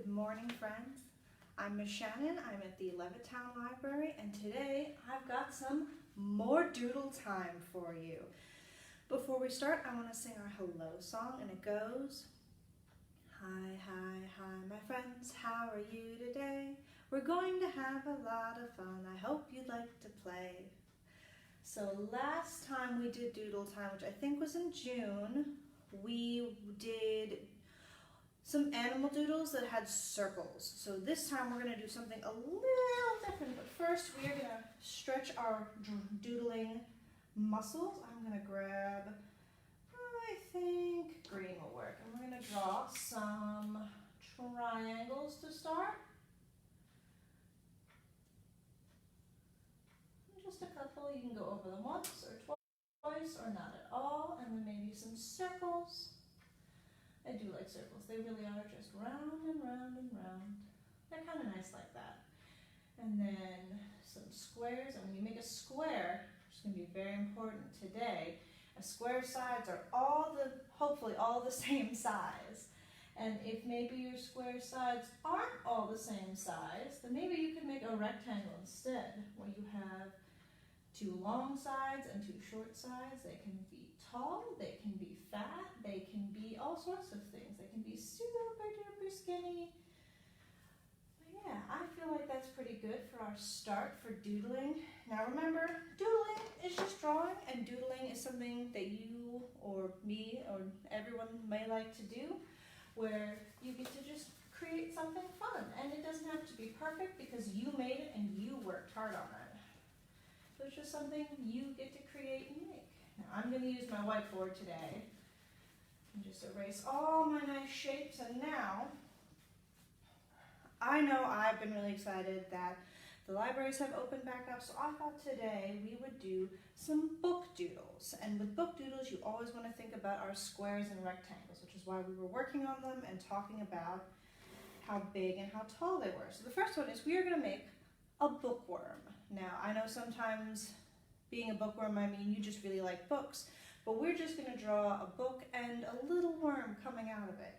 morning, friends. I'm Miss Shannon. I'm at the Levittown Library, and today I've got some more doodle time for you. Before we start, I want to sing our hello song, and it goes, hi, hi, hi, my friends, how are you today? We're going to have a lot of fun. I hope you'd like to play. So last time we did doodle time, which I think was in June, we did some animal doodles that had circles. So this time we're going to do something a little different, but first we are going to stretch our doodling muscles. I'm going to grab, I think green will work, and we're going to draw some triangles to start. Just a couple. You can go over them once or twice or not at all, and then maybe some circles. I do like circles. They really are just round and round and round. They're kind of nice like that. And then some squares. And when you make a square, which is going to be very important today, a square sides are hopefully all the same size. And if maybe your square sides aren't all the same size, then maybe you could make a rectangle instead, where you have two long sides and two short sides. They can be tall, they can be fat, they can be all sorts of things. They can be super duper skinny. But yeah, I feel like that's pretty good for our start for doodling. Now remember, doodling is just drawing, and doodling is something that you or me or everyone may like to do, where you get to just create something fun. And it doesn't have to be perfect because you made it and you worked hard on it. So it's just something you get to create and make. Now I'm going to use my whiteboard today and just erase all my nice shapes. And now, I know I've been really excited that the libraries have opened back up, so I thought today we would do some book doodles. And with book doodles, you always want to think about our squares and rectangles, which is why we were working on them and talking about how big and how tall they were. So the first one is we are going to make a bookworm. Now, I know sometimes being a bookworm, I mean you just really like books, but we're just going to draw a book and a little worm coming out of it.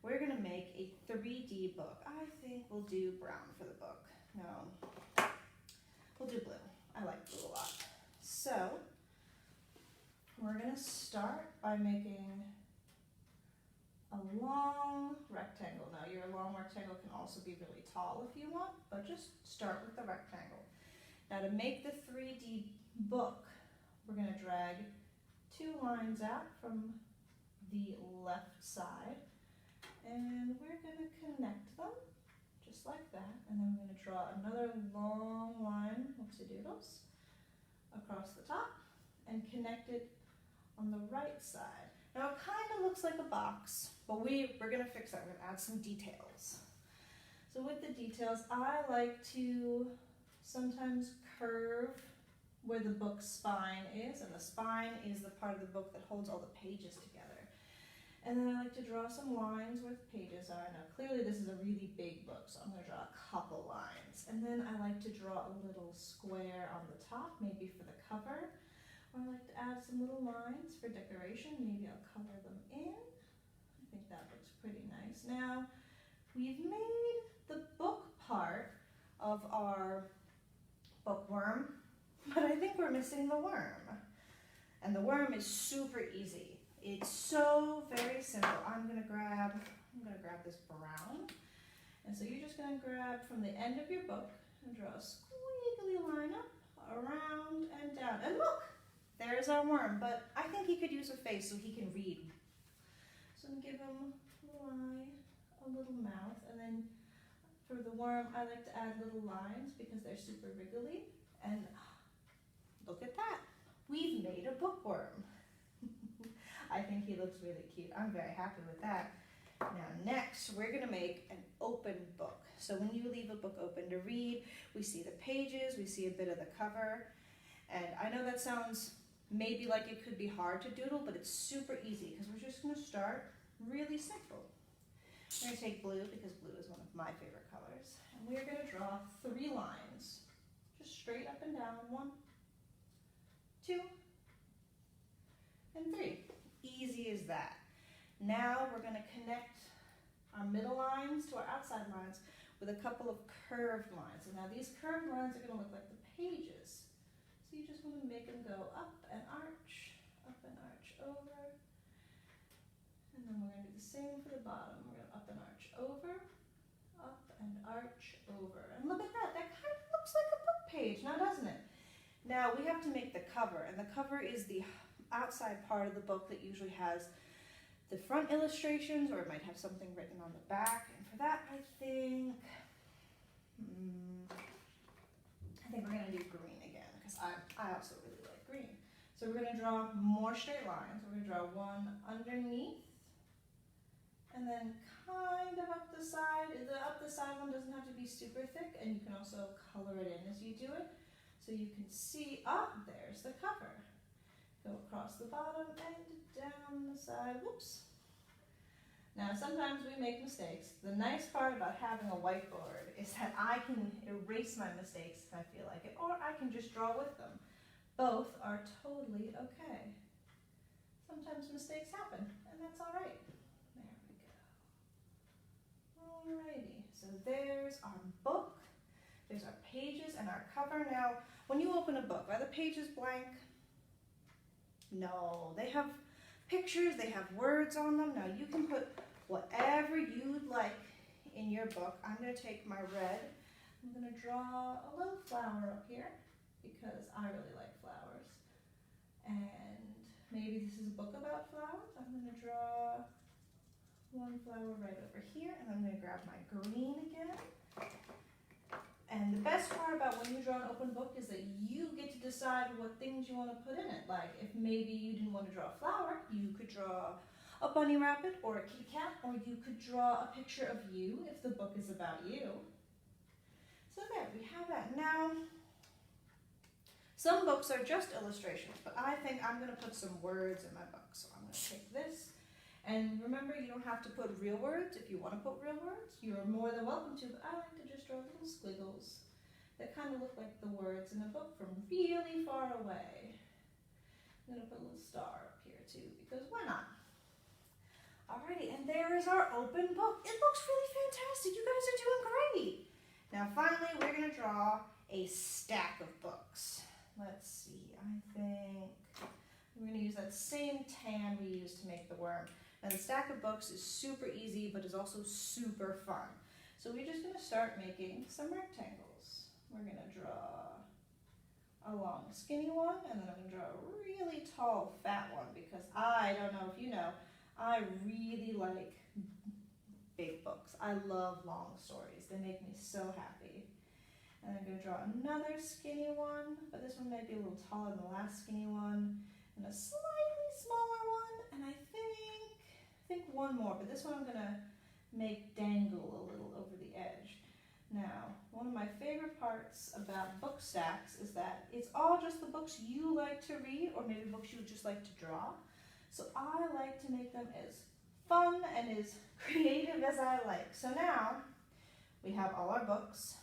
We're going to make a 3D book. I think we'll do brown for the book. No, we'll do blue. I like blue a lot. So, we're going to start by making a long rectangle. Now, your long rectangle can also be really tall if you want, but just start with the rectangle. Now, to make the 3D book, we're going to drag two lines out from the left side, and we're going to connect them just like that, and then we're going to draw another long line, whoopsie-doodles, across the top and connect it on the right side. Now, it kind of looks like a box, but we're going to fix that. We're going to add some details. So with the details, I like to sometimes curve where the book's spine is, and the spine is the part of the book that holds all the pages together. And then I like to draw some lines where the pages are. Now clearly this is a really big book, so I'm going to draw a couple lines. And then I like to draw a little square on the top, maybe for the cover. Or I like to add some little lines for decoration. Maybe I'll color them in. I think that looks pretty nice. Now, we've made the book part of our bookworm, but I think we're missing the worm. And the worm is super easy. It's so very simple. I'm gonna grab this brown. And so you're just gonna grab from the end of your book and draw a squiggly line up, around and down. And look, there's our worm, but I think he could use a face so he can read. So I'm gonna give him a little mouth, and then for the worm, I like to add little lines because they're super wriggly. And look at that. We've made a bookworm. I think he looks really cute. I'm very happy with that. Now next, we're going to make an open book. So when you leave a book open to read, we see the pages, we see a bit of the cover. And I know that sounds maybe like it could be hard to doodle, but it's super easy because we're just going to start really simple. We're going to take blue because blue is one of my favorite colors. And we're going to draw 3 lines, just straight up and down. 1, 2, and 3. Easy as that. Now we're going to connect our middle lines to our outside lines with a couple of curved lines. And now these curved lines are going to look like the pages. So you just want to make them go up and arch over. And then we're going to do the same for the bottom. We're going to up and arch over, And look at that, that kind of looks like a book page now, doesn't it? Now we have to make the cover, and the cover is the outside part of the book that usually has the front illustrations, or it might have something written on the back. And for that, I think we're going to do green again, because I also really like green. So we're going to draw more straight lines. We're going to draw one underneath, and then kind of up the side. The up the side one doesn't have to be super thick, and you can also color it in as you do it. So you can see, there's the cover. Go across the bottom and down the side, whoops. Now sometimes we make mistakes. The nice part about having a whiteboard is that I can erase my mistakes if I feel like it, or I can just draw with them. Both are totally okay. Sometimes mistakes happen, and that's all right. There we go. Alrighty, so there's our book. There's our pages and our cover. Now, when you open a book, are the pages blank? No, they have pictures, they have words on them. Now, you can put whatever you'd like in your book. I'm going to take my red. I'm going to draw a little flower up here because I really like flowers. And maybe this is a book about flowers. I'm going to draw one flower right over here, and I'm going to grab my green again. And the best part about when you draw an open book is that you get to decide what things you want to put in it. Like if maybe you didn't want to draw a flower, you could draw a bunny rabbit or a kitty cat, or you could draw a picture of you if the book is about you. So there, we have that. Now, some books are just illustrations, but I think I'm going to put some words in my book. So I'm going to take this. And remember, you don't have to put real words. If you want to put real words, you're more than welcome to, but I like to just draw little squiggles that kind of look like the words in a book from really far away. I'm going to put a little star up here too, because why not? Alrighty, and there is our open book. It looks really fantastic. You guys are doing great. Now finally, we're going to draw a stack of books. Let's see, I think we're going to use that same tan we used to make the worm. And the stack of books is super easy, but is also super fun. So we're just going to start making some rectangles. We're going to draw a long, skinny one, and then I'm going to draw a really tall, fat one, because I don't know if you know, I really like big books. I love long stories. They make me so happy. And I'm going to draw another skinny one, but this one might be a little taller than the last skinny one, and a slightly smaller one, and I think one more, but this one I'm going to make dangle a little over the edge. Now, one of my favorite parts about book stacks is that it's all just the books you like to read, or maybe books you just like to draw. So I like to make them as fun and as creative as I like. So now we have all our books.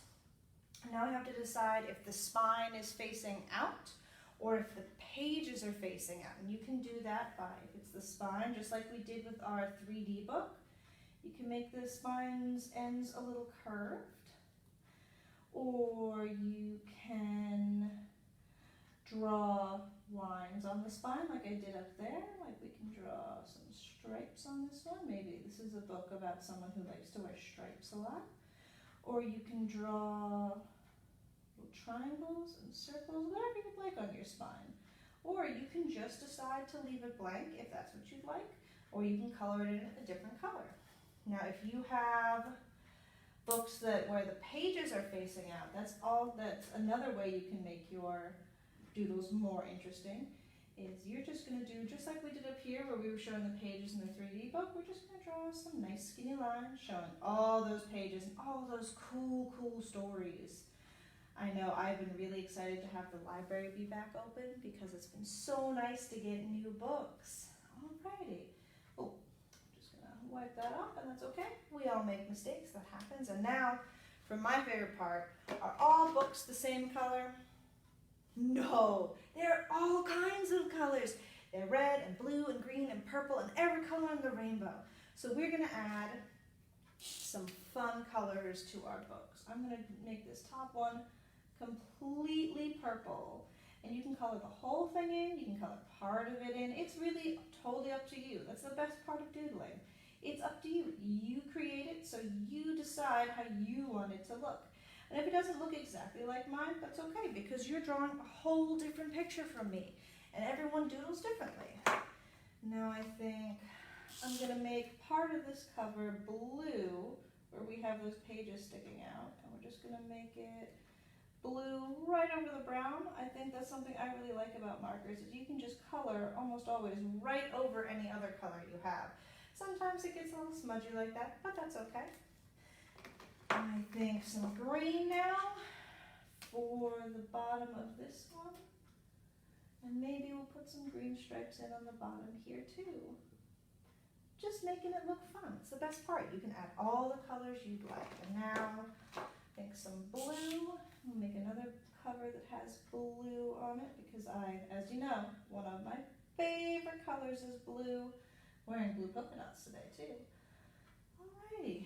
Now we have to decide if the spine is facing out or if the pages are facing out. And you can do that by, if it's the spine, just like we did with our 3D book, you can make the spine's ends a little curved, or you can draw lines on the spine like I did up there. Like we can draw some stripes on this one. Maybe this is a book about someone who likes to wear stripes a lot. Or you can draw little triangles and circles, whatever you'd like on your spine. Or you can just decide to leave it blank if that's what you'd like, or you can color it in a different color. Now if you have books where the pages are facing out, that's another way you can make your doodles more interesting, is you're just going to do, just like we did up here where we were showing the pages in the 3D book, we're just going to draw some nice skinny lines showing all those pages and all those cool stories. I know I've been really excited to have the library be back open because it's been so nice to get new books. Alrighty. Oh, I'm just going to wipe that off, and that's okay. We all make mistakes, that happens. And now, for my favorite part, are all books the same color? No, they're all kinds of colors. They're red and blue and green and purple and every color in the rainbow. So we're going to add some fun colors to our books. I'm going to make this top one completely purple. And you can color the whole thing in, you can color part of it in. It's really totally up to you. That's the best part of doodling. It's up to you. You create it, so you decide how you want it to look. And if it doesn't look exactly like mine, that's okay, because you're drawing a whole different picture from me. And everyone doodles differently. Now I think I'm going to make part of this cover blue, where we have those pages sticking out. And we're just going to make it blue right over the brown. I think that's something I really like about markers, is you can just color almost always right over any other color you have. Sometimes it gets a little smudgy like that, but that's okay. I think some green now for the bottom of this one. And maybe we'll put some green stripes in on the bottom here too. Just making it look fun. It's the best part. You can add all the colors you'd like. And now I think some blue. We'll make another cover that has blue on it because as you know, one of my favorite colors is blue. Wearing blue polka dots today too. Alrighty.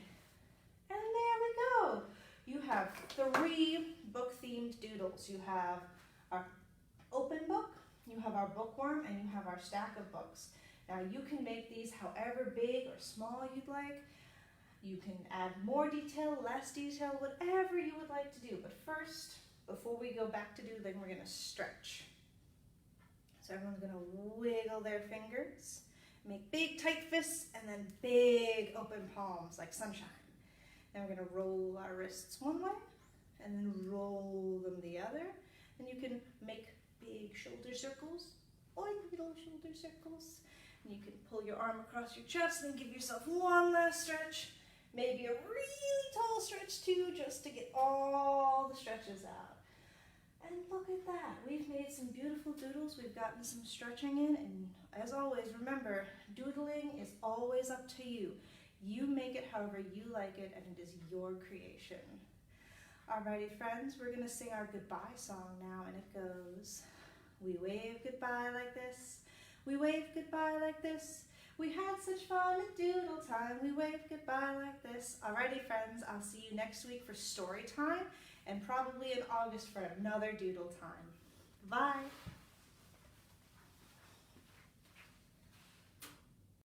And there we go. You have 3 book-themed doodles. You have our open book, you have our bookworm, and you have our stack of books. Now you can make these however big or small you'd like. You can add more detail, less detail, whatever you would like to do. But first, before we go back to doodling, we're going to stretch. So everyone's going to wiggle their fingers, make big tight fists, and then big open palms like sunshine. Then we're going to roll our wrists one way, and then roll them the other. And you can make big shoulder circles, or little shoulder circles. And you can pull your arm across your chest and give yourself one last stretch. Maybe a really tall stretch too, just to get all the stretches out. And look at that. We've made some beautiful doodles. We've gotten some stretching in. And as always, remember, doodling is always up to you. You make it however you like it, and it is your creation. Alrighty, friends, we're going to sing our goodbye song now, and it goes, we wave goodbye like this. We wave goodbye like this. We had such fun at doodle time. We wave goodbye like this. Alrighty, friends, I'll see you next week for story time, and probably in August for another doodle time. Bye.